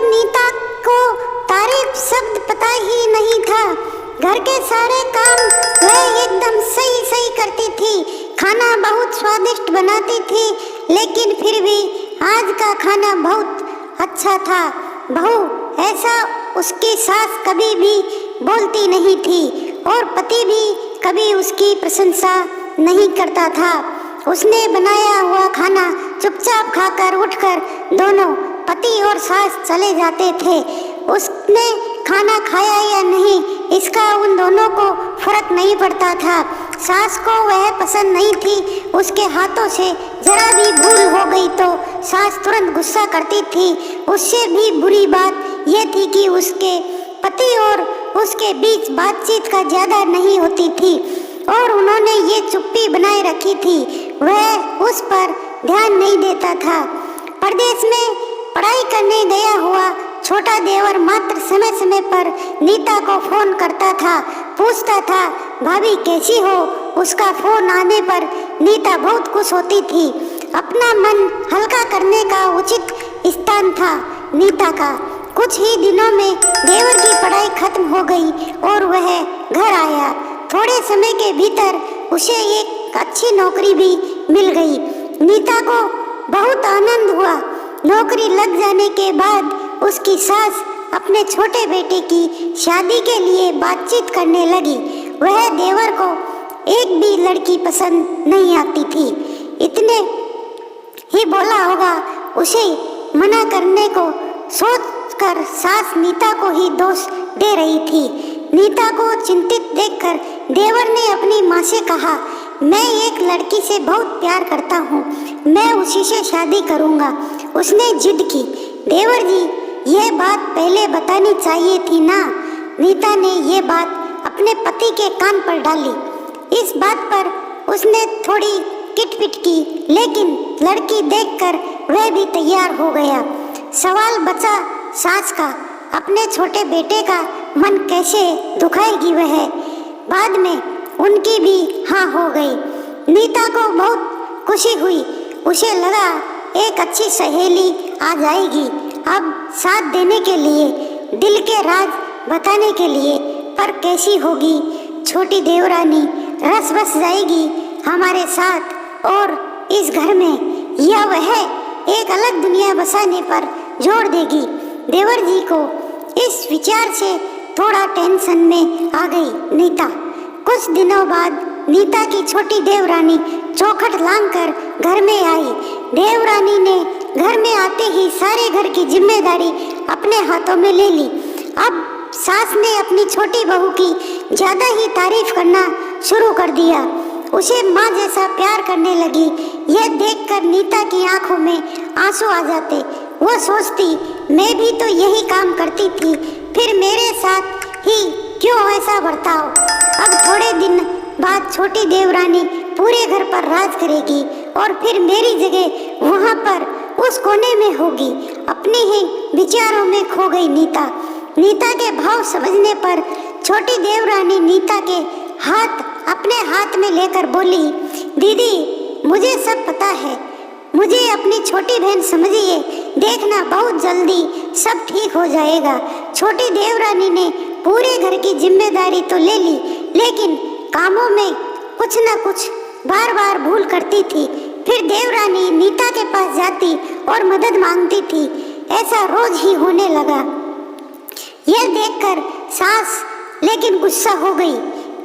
नीता को तारीफ शब्द पता ही नहीं था। घर के सारे काम वह एकदम सही सही करती थी। खाना बहुत स्वादिष्ट बनाती थी, लेकिन फिर भी आज का खाना बहुत अच्छा था। बहू ऐसा उसकी सास कभी भी बोलती नहीं थी और पति भी कभी उसकी प्रशंसा नहीं करता था। उसने बनाया हुआ खाना चुपचाप खाकर उठकर दोनों पति और सास चले जाते थे। उसने खाना खाया या नहीं इसका उन दोनों को फर्क नहीं पड़ता था। सास को वह पसंद नहीं थी। उसके हाथों से जरा भी भूल हो गई तो सास तुरंत गुस्सा करती थी। उससे भी बुरी बात यह थी कि उसके पति और उसके बीच बातचीत का ज्यादा नहीं होती थी और उन्होंने ये चुप्पी बनाए रखी थी। वह उस पर ध्यान नहीं देता था। परदेश में पढ़ाई करने गया हुआ छोटा देवर मात्र समय समय पर नीता को फोन करता था, पूछता था भाभी कैसी हो। उसका फोन आने पर नीता बहुत खुश होती थी। अपना मन हल्का करने का उचित स्थान था नीता का। कुछ ही दिनों में देवर की पढ़ाई खत्म हो गई और वह घर आया। थोड़े समय के भीतर उसे एक अच्छी नौकरी भी मिल गई। नीता को बहुत आनंद हुआ। नौकरी लग जाने के बाद उसकी सास अपने छोटे बेटे की शादी के लिए बातचीत करने लगी। वह देवर को एक भी लड़की पसंद नहीं आती थी। इतने ही बोला होगा। उसे मना करने को सोचकर सास नीता को ही दोष दे रही थी। नीता को चिंतित देखकर देवर ने अपनी माँ से कहा, मैं एक लड़की से बहुत प्यार करता हूँ, मैं उसी से शादी करूँगा। उसने जिद की। देवर जी, यह बात पहले बतानी चाहिए थी ना। नीता ने यह बात अपने पति के कान पर डाली। इस बात पर उसने थोड़ी किटपिट की, लेकिन लड़की देखकर वह भी तैयार हो गया। सवाल बचा सास का, अपने छोटे बेटे का मन कैसे दुखाएगी वह। बाद में उनकी भी हाँ हो गई। नीता को बहुत खुशी हुई। उसे लगा एक अच्छी सहेली आ जाएगी अब साथ देने के लिए, दिल के राज बताने के लिए। पर कैसी होगी छोटी देवरानी, रस बस जाएगी हमारे साथ और इस घर में, या वह एक अलग दुनिया बसाने पर जोड़ देगी। देवर जी को इस विचार से थोड़ा टेंशन में आ गई नीता। कुछ दिनों बाद नीता की छोटी देवरानी चौखट लांघकर घर में आई। देवरानी ने घर में आते ही सारे घर की जिम्मेदारी अपने हाथों में ले ली। अब सास ने अपनी छोटी बहू की ज्यादा ही तारीफ करना शुरू कर दिया। उसे माँ जैसा प्यार करने लगी। यह देखकर नीता की आंखों में आंसू आ जाते। वह सोचती, मैं भी तो यही काम करती थी, फिर मेरे साथ ही क्यों ऐसा बर्ताव। अब थोड़े दिन बाद छोटी देवरानी पूरे घर पर राज करेगी और फिर मेरी जगह वहाँ पर उस कोने में होगी। अपने ही विचारों में खो गई नीता। नीता के भाव समझने पर छोटी देवरानी नीता के हाथ अपने हाथ में लेकर बोली, दीदी मुझे सब पता है, मुझे अपनी छोटी बहन समझिए, देखना बहुत जल्दी सब ठीक हो जाएगा। छोटी देवरानी ने पूरे घर की जिम्मेदारी तो ले ली, लेकिन कामों में कुछ न कुछ बार बार भूल करती थी। फिर देवरानी नीता के पास जाती और मदद मांगती थी। ऐसा रोज ही होने लगा। यह देखकर सास लेकिन गुस्सा हो गई।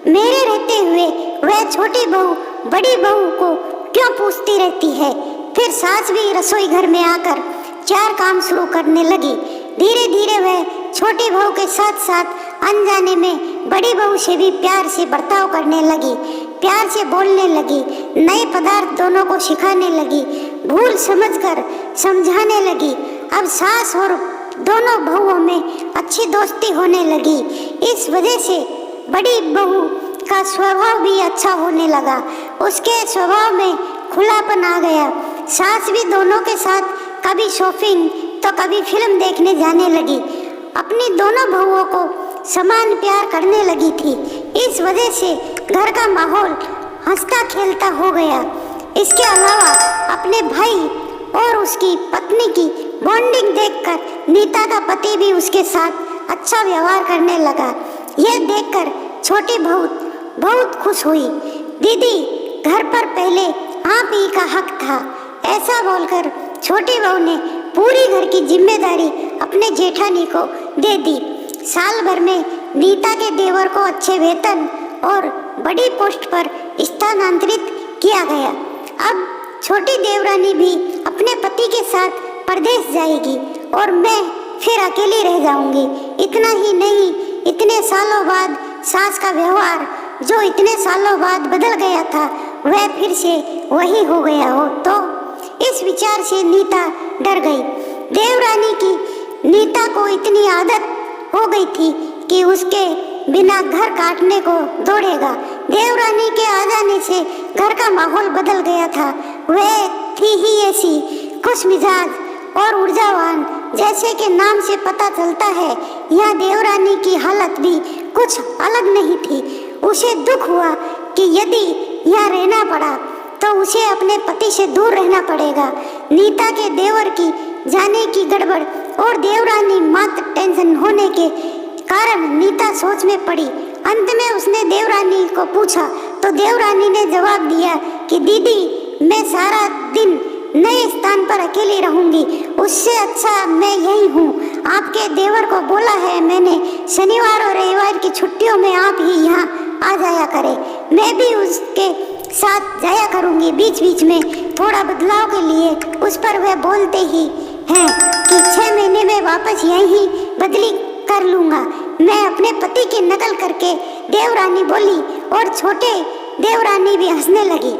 मेरे रहते हुए वह छोटी बहू बड़ी बहू को क्यों पूछती रहती है। फिर सास भी रसोई घर में आकर चार काम शुरू करने लगी। धीरे धीरे वह छोटी बहू के साथ साथ अनजाने में बड़ी बहू से भी प्यार से बर्ताव करने लगी, प्यार से बोलने लगी, नए पदार्थ दोनों को सिखाने लगी, भूल समझकर समझाने लगी। अब सास और दोनों बहुओं में अच्छी दोस्ती होने लगी। इस वजह से बड़ी बहू का स्वभाव भी अच्छा होने लगा। उसके स्वभाव में खुलापन आ गया। सास भी दोनों के साथ कभी शॉपिंग तो कभी फिल्म देखने जाने लगी। अपनी दोनों बहुओं को समान प्यार करने लगी थी। इस वजह से घर का माहौल हंसता खेलता हो गया। इसके अलावा अपने भाई और उसकी पत्नी की बॉन्डिंग देखकर नीता का पति भी उसके साथ अच्छा व्यवहार करने लगा। यह देखकर छोटी बहू बहुत खुश हुई। दीदी, घर पर पहले आप ही का हक था। ऐसा बोलकर छोटी बहू ने पूरी घर की जिम्मेदारी अपने जेठानी को दे दी। साल भर में नीता के देवर को अच्छे वेतन और बड़ी पोस्ट पर स्थानांतरित किया गया। अब छोटी देवरानी भी अपने पति के साथ परदेश जाएगी और मैं फिर अकेली रह जाऊंगी। इतना ही नहीं, इतने सालों बाद सास का व्यवहार जो इतने सालों बाद बदल गया था वह फिर से वही हो गया हो तो। इस विचार से नीता डर गई। देवरानी की नीता को इतनी आदत हो गई थी कि उसके बिना घर काटने को दौड़ेगा। देवरानी के आ जाने से घर का माहौल बदल गया था। वह थी ही ऐसी खुश मिजाज और ऊर्जावान, जैसे कि नाम से पता चलता है। यह देवरानी की हालत भी कुछ अलग नहीं थी। उसे दुख हुआ कि यदि यहाँ रहना पड़ा तो उसे अपने पति से दूर रहना पड़ेगा। नीता के देवर की जाने की गड़बड़ और देवरानी मात्र टेंशन होने के कारण नीता सोच में पड़ी। अंत में उसने देवरानी को पूछा तो देवरानी ने जवाब दिया कि दीदी, मैं सारा दिन नए स्थान पर अकेली रहूंगी, उससे अच्छा मैं यही हूँ। आपके देवर को बोला है मैंने, शनिवार और रविवार की छुट्टियों में आप ही यहाँ आ जाया करें। मैं भी उसके साथ जाया करूंगी बीच बीच में थोड़ा बदलाव के लिए। उस पर वह बोलते ही हैं कि 6 महीने में वापस यहीं बदली कर लूंगा। मैं अपने पति की नकल करके, देवरानी बोली और छोटे देवरानी भी हंसने लगी।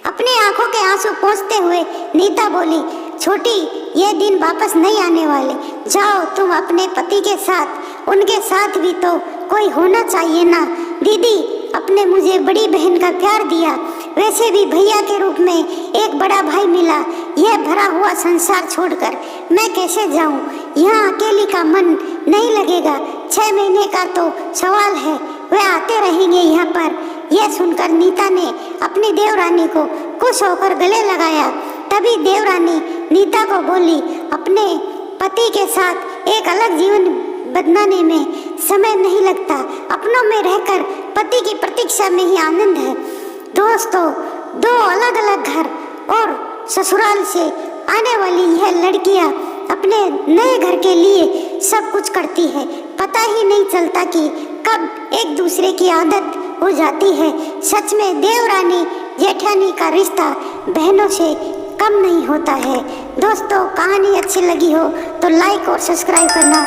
अपनी आंखों के आंसू पोंछते हुए नीता बोली, छोटी, ये दिन वापस नहीं आने वाले। जाओ तुम अपने पति के साथ, उनके साथ भी तो कोई होना चाहिए ना। दीदी, अपने मुझे बड़ी बहन का प्यार दिया, वैसे भी भैया के रूप में एक बड़ा भाई मिला। यह भरा हुआ संसार छोड़कर मैं कैसे जाऊं? यहाँ अकेली का मन नहीं लगेगा। 6 महीने का तो सवाल है, वे आते रहेंगे यहाँ पर। यह सुनकर नीता ने अपनी देवरानी को खुश होकर गले लगाया। तभी देवरानी नीता को बोली, अपने पति के साथ एक अलग जीवन बदलाने में समय नहीं लगता। अपनों में रहकर पति की प्रतीक्षा में ही आनंद है। दोस्तों, 2 अलग अलग घर और ससुराल से आने वाली यह लड़कियां अपने नए घर के लिए सब कुछ करती है। पता ही नहीं चलता कि कब एक दूसरे की आदत हो जाती है। सच में देवरानी जेठानी का रिश्ता बहनों से कम नहीं होता है। दोस्तों, कहानी अच्छी लगी हो तो लाइक और सब्सक्राइब करना